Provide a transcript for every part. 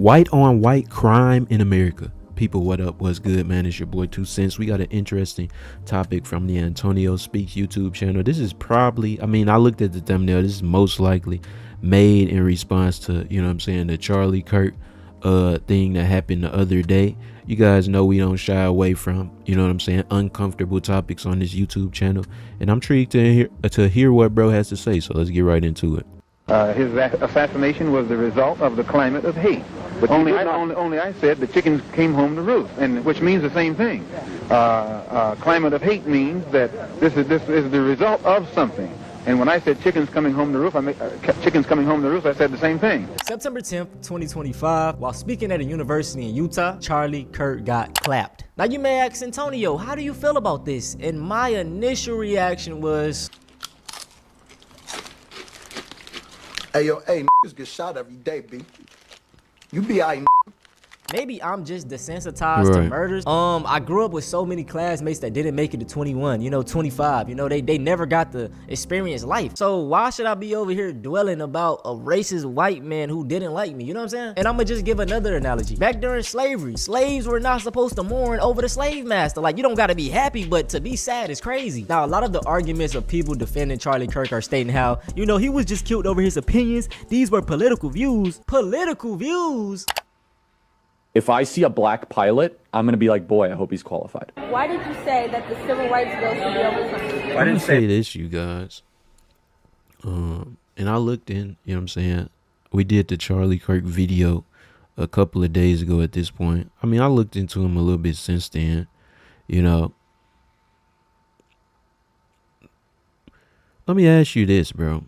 white on white crime in America. People, what up? What's good, man? It's your boy TwoCentz. We got an interesting topic from the Antonio Speaks YouTube channel. This is probably, I mean, I looked at the thumbnail. This is most likely made in response to, you know what I'm saying, the Charlie Kirk thing that happened the other day. You guys know we don't shy away from, you know what I'm saying, uncomfortable topics on this YouTube channel, and I'm intrigued to hear what bro has to say. So let's get right into it. His assassination was the result of the climate of hate. But only I said the chickens came home to roost, and which means the same thing. Climate of hate means that this is the result of something. And when I said chickens coming home to roost, I said the same thing. September 10th, 2025, while speaking at a university in Utah, Charlie Kirk got clapped. Now you may ask, Antonio, how do you feel about this? And my initial reaction was, hey, yo, niggas get shot every day, B. You be aight. maybe I'm just desensitized to murders. I grew up with so many classmates that didn't make it to 21, 25, they never got to experience life. So why should I be over here dwelling about a racist white man who didn't like me? You know what I'm saying? And I'm gonna just give another analogy. Back during slavery, slaves were not supposed to mourn over the slave master. Like, you don't gotta be happy, but to be sad is crazy. Now, a lot of the arguments of people defending Charlie Kirk are stating how, he was just killed over his opinions. These were political views. Political views? If I see a black pilot, I'm going to be like, boy, I hope he's qualified. Why did you say that the civil rights bill should be overturned? I didn't say this, you guys. And I looked in, you know what I'm saying? We did the Charlie Kirk video a couple of days ago at this point. I mean, I looked into him a little bit since then, Let me ask you this, bro.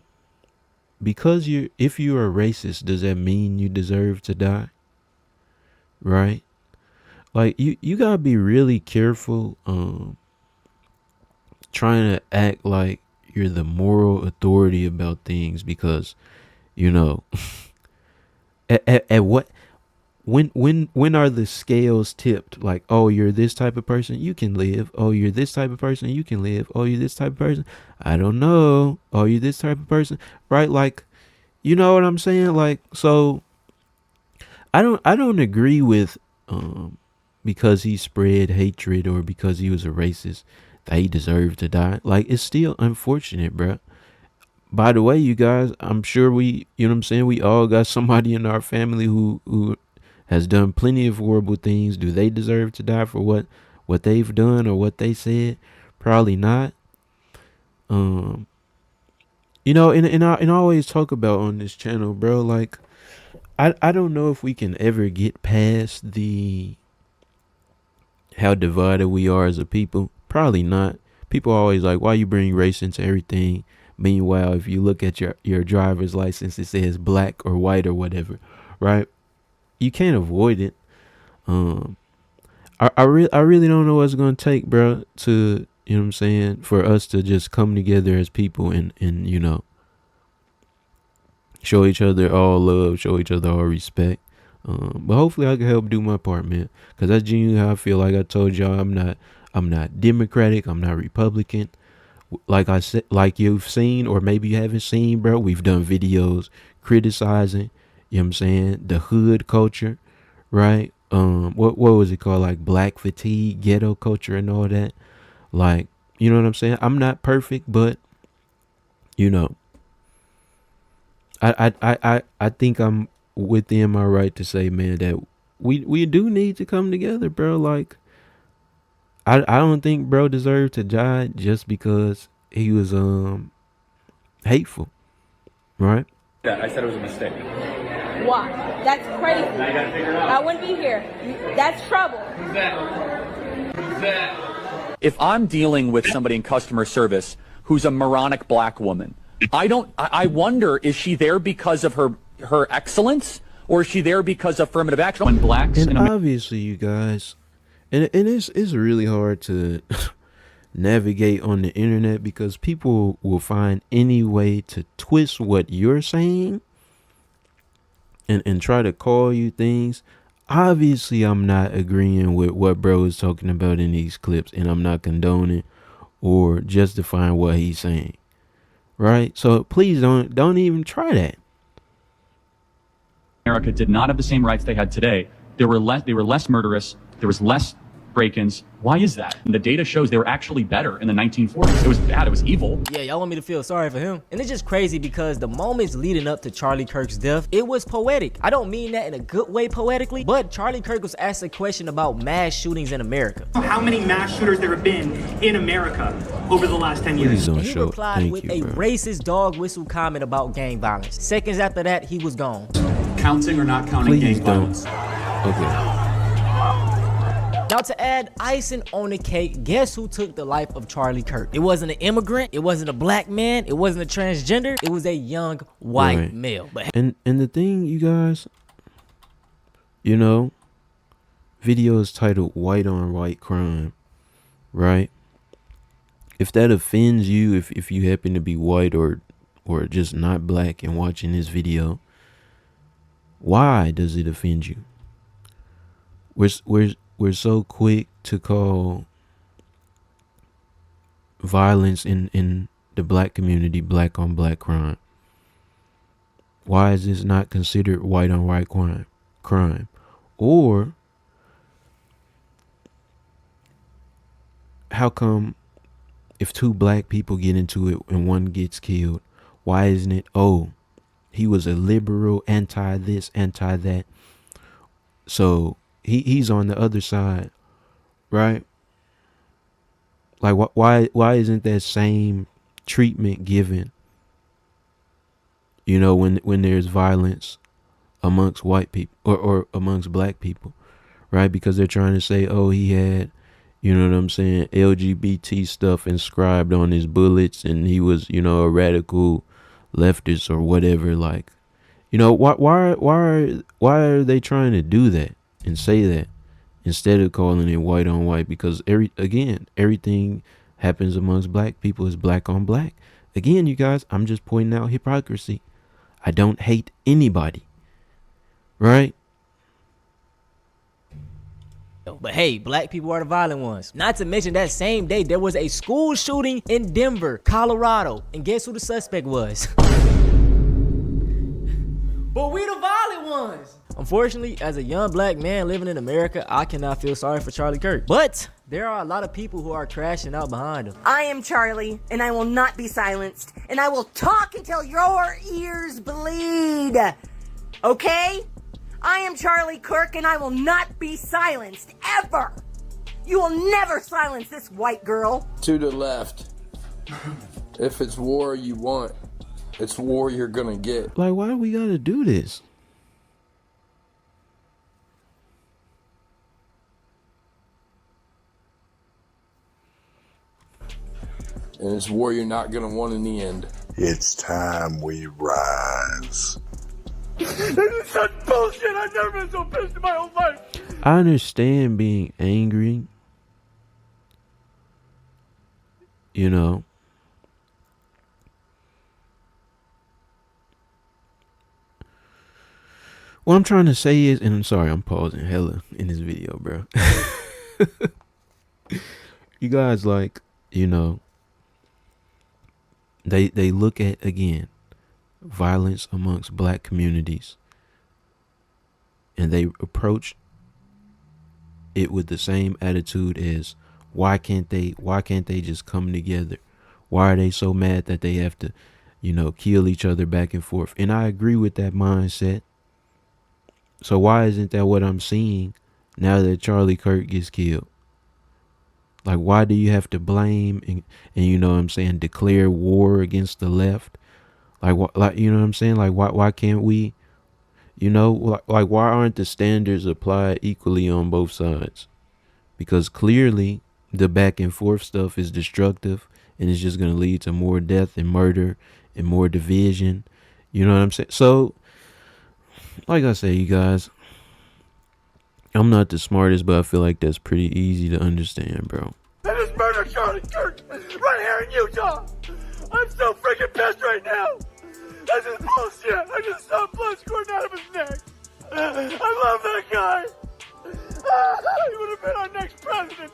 Because if you are racist, does that mean you deserve to die? Right? Like, you gotta be really careful trying to act like you're the moral authority about things, because at what when are the scales tipped? Like, oh, you're this type of person, you can live. Oh, you're this type of person, you can live. Oh, you're this type of person, I don't know. Oh, you're this type of person, right? Like, you know what I'm saying? Like, so I don't agree with because he spread hatred or because he was a racist that he deserved to die. Like, it's still unfortunate, bro. By the way, you guys, I'm sure we all got somebody in our family who has done plenty of horrible things. Do they deserve to die for what they've done or what they said? Probably not. And I always talk about on this channel, bro, like, I don't know if we can ever get past how divided we are as a people. Probably not. People are always like, why you bring race into everything? Meanwhile, if you look at your driver's license, it says black or white or whatever, right? You can't avoid it. I really don't know what it's going to take, bro, to, for us to just come together as people and show each other all love, show each other all respect. But hopefully I can help do my part, man. Because that's genuinely how I feel. Like I told y'all, I'm not Democratic. I'm not Republican. Like I said, like you've seen, or maybe you haven't seen, bro, we've done videos criticizing, the hood culture, right? What was it called? Like black fatigue, ghetto culture and all that. Like, you know what I'm saying? I'm not perfect, but I think I'm within my right to say, man, that we do need to come together, bro. Like, I don't think bro deserved to die just because he was hateful, right? Yeah, I said it was a mistake. Why? That's crazy. Now you gotta figure it out. I wouldn't be here. That's trouble. Who's that? If I'm dealing with somebody in customer service who's a moronic black woman, I wonder, is she there because of her excellence, or is she there because of affirmative action? When blacks and obviously, you guys, and it's really hard to navigate on the internet, because people will find any way to twist what you're saying and try to call you things. Obviously, I'm not agreeing with what bro is talking about in these clips, and I'm not condoning or justifying what he's saying. Right? So please don't even try that. America did not have the same rights they had today. They were less murderous. There was less break-ins. Why is that? And the data shows they were actually better in the 1940s. It was bad. It was evil. Yeah, y'all want me to feel sorry for him? And it's just crazy because the moments leading up to Charlie Kirk's death, it was poetic. I don't mean that in a good way poetically, but Charlie Kirk was asked a question about mass shootings in America. How many mass shooters there have been in America over the last 10 years? And he replied with a racist dog whistle comment about gang violence. Seconds after that, he was gone. Counting or not counting gang violence? Okay. Now to add icing on the cake, guess who took the life of Charlie Kirk? It wasn't an immigrant, it wasn't a black man, it wasn't a transgender, it was a young white male. But and the thing, you guys, you know, video is titled White on White Crime, right? If that offends you, if you happen to be white or just not black and watching this video, why does it offend you? We're so quick to call violence in the black community black on black crime. Why is this not considered white on white crime? Or how come if two black people get into it and one gets killed, why isn't it, oh, he was a liberal, anti this, anti that, so he's on the other side, right? Like, why isn't that same treatment given, you know, when there's violence amongst white people or amongst black people, right? Because they're trying to say, oh, he had, you know what I'm saying, LGBT stuff inscribed on his bullets and he was, you know, a radical leftist or whatever. Like, you know, why are they trying to do that and say that instead of calling it white on white? Because everything happens amongst black people is black on black. Again, you guys, I'm just pointing out hypocrisy. I don't hate anybody, right? But hey, black people are the violent ones. Not to mention that same day, there was a school shooting in Denver, Colorado. And guess who the suspect was? But we the violent ones. Unfortunately, as a young black man living in America, I cannot feel sorry for Charlie Kirk. But there are a lot of people who are crashing out behind him. I am Charlie, and I will not be silenced. And I will talk until your ears bleed. Okay? I am Charlie Kirk, and I will not be silenced, ever. You will never silence this white girl. To the left. If it's war you want, it's war you're gonna get. Like, why do we gotta do this? And it's war you're not gonna want in the end. It's time we rise. This is such bullshit. I've never been so pissed in my whole life. I understand being angry, you know. What I'm trying to say is, and I'm sorry, I'm pausing hella in this video, bro. You guys, like, you know, they look at, again, violence amongst black communities, and they approach it with the same attitude as, why can't they just come together? Why are they so mad that they have to, you know, kill each other back and forth? And I agree with that mindset. So why isn't that what I'm seeing now that Charlie Kirk gets killed? Like, why do you have to blame and you know what I'm saying, declare war against the left? Like, you know what I'm saying? Like, why can't we, you know, like, why aren't the standards applied equally on both sides? Because clearly the back and forth stuff is destructive and it's just going to lead to more death and murder and more division. You know what I'm saying? So, like I say, you guys, I'm not the smartest, but I feel like that's pretty easy to understand, bro. I just murdered Charlie Kirk right here in Utah. I'm so freaking pissed right now. This is bullshit. I just saw blood squirting out of his neck. I love that guy. He would have been our next president.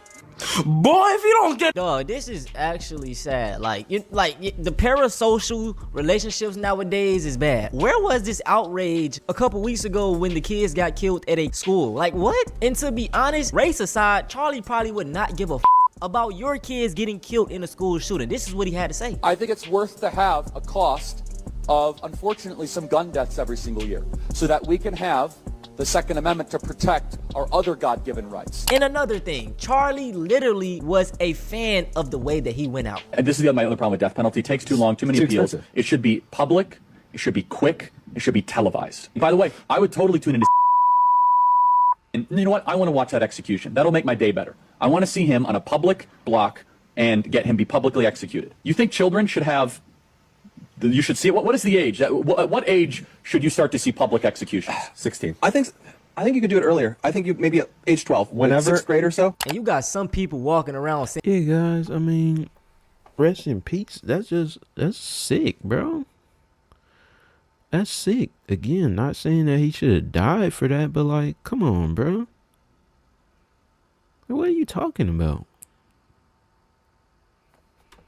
Boy, if you don't get dog, this is actually sad. The parasocial relationships nowadays is bad. Where was this outrage a couple weeks ago when the kids got killed at a school? Like what? And to be honest, race aside, Charlie probably would not give a about your kids getting killed in a school shooting. This is what he had to say. I think it's worth to have a cost of, unfortunately, some gun deaths every single year so that we can have the Second Amendment to protect our other God-given rights. And another thing, Charlie literally was a fan of the way that he went out. And this is my other problem with death penalty. It takes too long, too many appeals. Expensive. It should be public. It should be quick. It should be televised. By the way, I would totally tune into and you know what? I want to watch that execution. That'll make my day better. I want to see him on a public block and get him be publicly executed. You think children should have, you should see it? What is the age? At what age should you start to see public executions? 16. I think you could do it earlier. I think you maybe at age 12, whenever 6th grade or so. And you got some people walking around saying, yeah, guys, I mean, rest in peace. That's sick, bro. That's sick. Again, not saying that he should have died for that, but like, come on, bro. What are you talking about?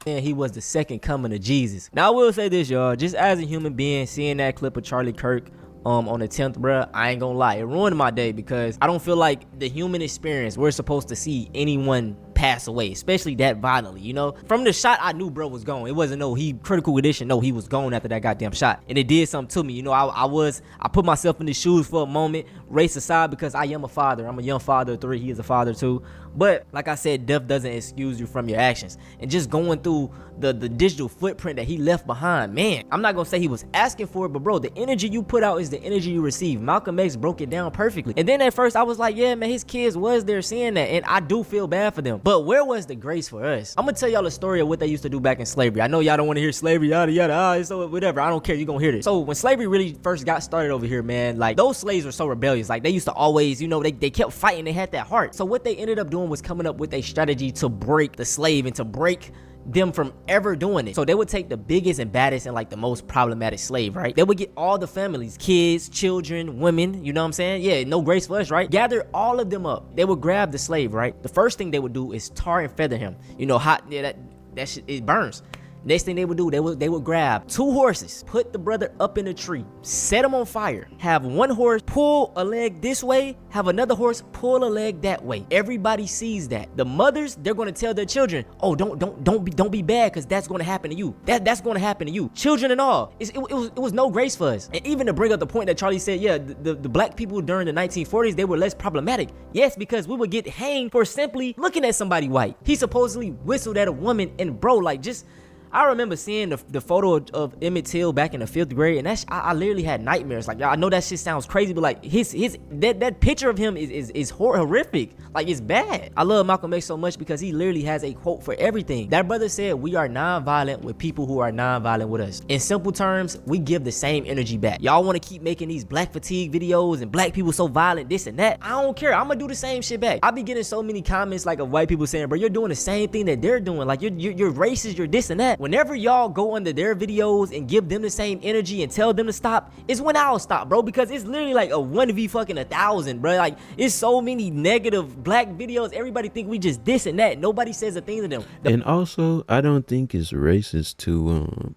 and he was the second coming of Jesus. Now I will say this, y'all, just as a human being, seeing that clip of Charlie Kirk on the 10th, bruh, I ain't gonna lie, it ruined my day, because I don't feel like the human experience, we're supposed to see anyone pass away, especially that violently, you know. From the shot, I knew bro was gone. It wasn't he critical condition. No, he was gone after that goddamn shot, and it did something to me, you know. I put myself in his shoes for a moment, race aside, because I am a father. I'm a young father of 3. He is a father too. But like I said, death doesn't excuse you from your actions. And just going through the digital footprint that he left behind, man, I'm not gonna say he was asking for it, but bro, the energy you put out is the energy you receive. Malcolm X broke it down perfectly. And then at first I was like, yeah, man, his kids was there seeing that, and I do feel bad for them. But where was the grace for us? I'm gonna tell y'all a story of what they used to do back in slavery. I know y'all don't want to hear slavery, yada yada, so whatever. I don't care. You gonna hear this. So when slavery really first got started over here, man, like those slaves were so rebellious. Like they used to always, you know, they kept fighting. They had that heart. So what they ended up doing was coming up with a strategy to break the slave and to break them from ever doing it. So they would take the biggest and baddest and like the most problematic slave, right? They would get all the families, kids, children, women, you know what I'm saying? Yeah, no grace for us, right? Gather all of them up. They would grab the slave, right? The first thing they would do is tar and feather him. You know, hot, yeah, that shit, it burns. Next thing they would do, they would grab 2 horses, put the brother up in a tree, set him on fire, have one horse pull a leg this way, have another horse pull a leg that way. Everybody sees that. The mothers, they're gonna tell their children, oh, don't be bad, because that's gonna happen to you. That's gonna happen to you. Children and all. It was no grace for us. And even to bring up the point that Charlie said, yeah, the black people during the 1940s, they were less problematic. Yes, because we would get hanged for simply looking at somebody white. He supposedly whistled at a woman, and bro, like just, I remember seeing the photo of Emmett Till back in the 5th grade, and I literally had nightmares. Like, I know that shit sounds crazy, but like that picture of him is horrific. Like, it's bad. I love Malcolm X so much because he literally has a quote for everything. That brother said, we are non-violent with people who are non-violent with us. In simple terms, we give the same energy back. Y'all want to keep making these black fatigue videos and black people so violent, this and that. I don't care. I'm gonna do the same shit back. I be getting so many comments like of white people saying, bro, you're doing the same thing that they're doing. Like, you're racist, you're this and that. Whenever y'all go under their videos and give them the same energy and tell them to stop, is when I'll stop, bro, because it's literally like a 1v fucking 1,000, bro. Like, it's so many negative black videos. Everybody think we just this and that. Nobody says a thing to them. And also, I don't think it's racist to,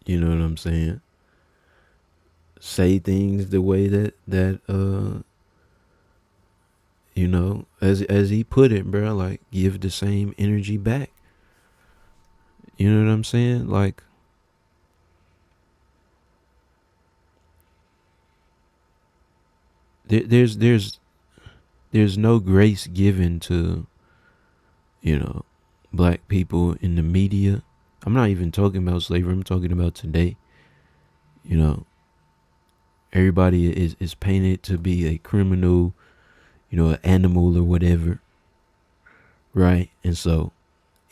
you know what I'm saying, say things the way that you know, as he put it, bro, like, give the same energy back. You know what I'm saying? Like, there's no grace given to, you know, black people in the media. I'm not even talking about slavery. I'm talking about today. You know, everybody is painted to be a criminal, you know, an animal or whatever. Right? And so,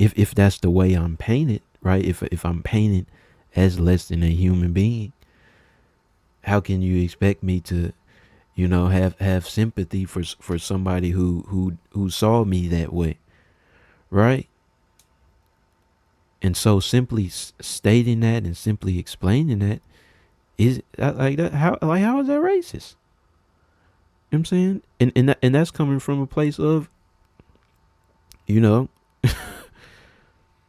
if that's the way I'm painted, right? If I'm painted as less than a human being, how can you expect me to, you know, have sympathy for somebody who saw me that way, right? And so simply stating that and simply explaining that is like that. How is that racist? You know what I'm saying? And that's coming from a place of, You know,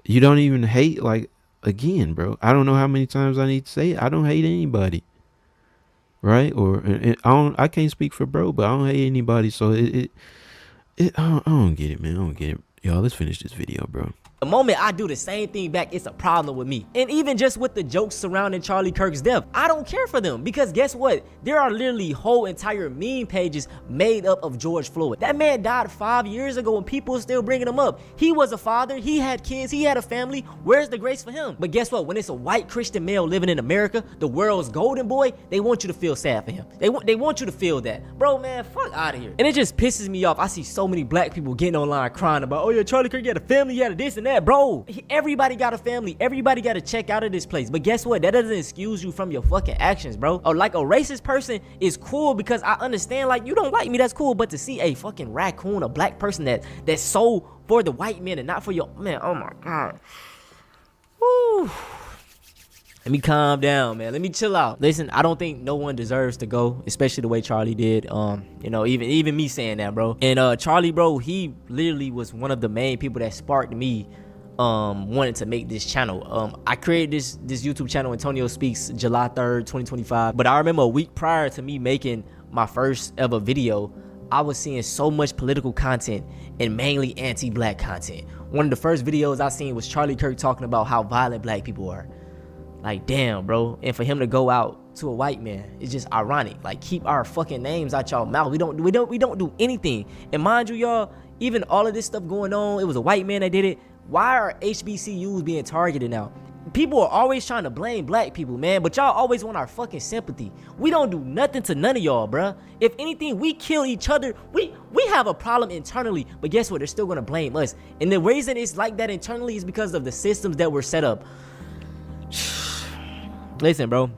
you don't even hate, like, again, bro. I don't know how many times I need to say it. I don't hate anybody, right? Or and I can't speak for bro, but I don't hate anybody. So I don't get it, man. I don't get it. Y'all, let's finish this video, bro. The moment I do the same thing back, it's a problem with me. And even just with the jokes surrounding Charlie Kirk's death, I don't care for them, because guess what? There are literally whole entire meme pages made up of George Floyd. That man died 5 years ago and people are still bringing him up. He was a father, he had kids, he had a family. Where's the grace for him? But guess what? When it's a white Christian male living in America, the world's golden boy, they want you to feel sad for him. They want you to feel that. Bro, man, fuck out of here. And it just pisses me off. I see so many black people getting online crying about, oh yeah, Charlie Kirk had a family, he had a this and that. Bro, everybody got a family. Everybody got to check out of this place. But guess what? That doesn't excuse you from your fucking actions, bro. Or like a racist person is cool because I understand, like, you don't like me, that's cool. But to see a fucking raccoon, a black person that's so for the white man and not for your man, oh my God. Woo. Let me calm down, man. Let me chill out. Listen, I don't think no one deserves to go, especially the way Charlie did. You know, even me saying that, bro. And Charlie, bro, he literally was one of the main people that sparked me wanting to make this channel. I created this YouTube channel, Antonio Speaks, July 3rd, 2025. But I remember a week prior to me making my first ever video, I was seeing so much political content and mainly anti-black content. One of the first videos I seen was Charlie Kirk talking about how violent black people are. Like, damn, bro. And for him to go out to a white man, it's just ironic. Like, keep our fucking names out y'all mouth. We don't do anything. And mind you, y'all, even all of this stuff going on, it was a white man that did it. Why are HBCUs being targeted now? People are always trying to blame black people, man, but y'all always want our fucking sympathy. We don't do nothing to none of y'all, bruh. If anything, we kill each other. We have a problem internally, but guess what? They're still gonna blame us. And the reason it's like that internally is because of the systems that were set up. Listen, bro,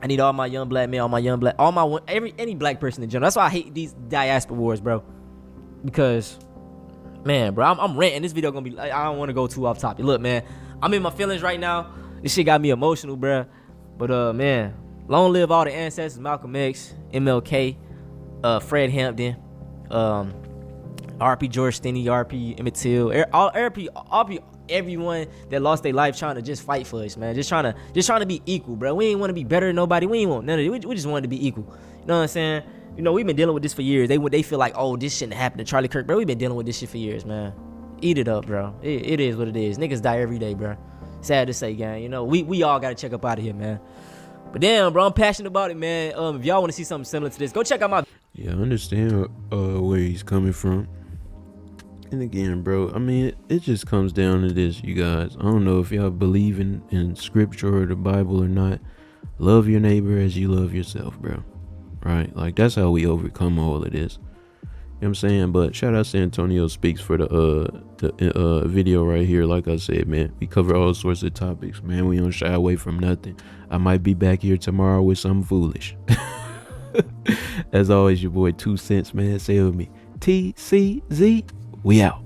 I need all my young black men, any black person in general. That's why I hate these diaspora wars, bro. Because, man, bro, I'm ranting. This video gonna be, I don't want to go too off topic. Look, man, I'm in my feelings right now. This shit got me emotional, bro. But man, long live all the ancestors: Malcolm X, MLK, Fred Hampton, RP George Stinney, RP Emmett Till, RP everyone that lost their life trying to just fight for us, man. Just trying to be equal, bro. We ain't want to be better than nobody. We ain't want none of it. We just wanted to be equal. You know what I'm saying? You know, we've been dealing with this for years. They feel like, oh, this shouldn't happen to Charlie Kirk, bro. We've been dealing with this shit for years, man. Eat it up, bro. It is what it is. Niggas die every day, bro. Sad to say, gang. You know, we all gotta check up out of here, man. But damn, bro, I'm passionate about it, man. If y'all want to see something similar to this, go check out my. Yeah, I understand where he's coming from. And again, bro, I mean, it just comes down to this, you guys. I don't know if y'all believe in scripture or the Bible or not. Love your neighbor as you love yourself, bro. Right? Like, that's how we overcome all of this. You know what I'm saying? But shout out to Antonio Speaks for the video right here. Like I said, man, we cover all sorts of topics, man. We don't shy away from nothing. I might be back here tomorrow with something foolish. As always, your boy 2Centz, man. Say it with me. TCZ. We out.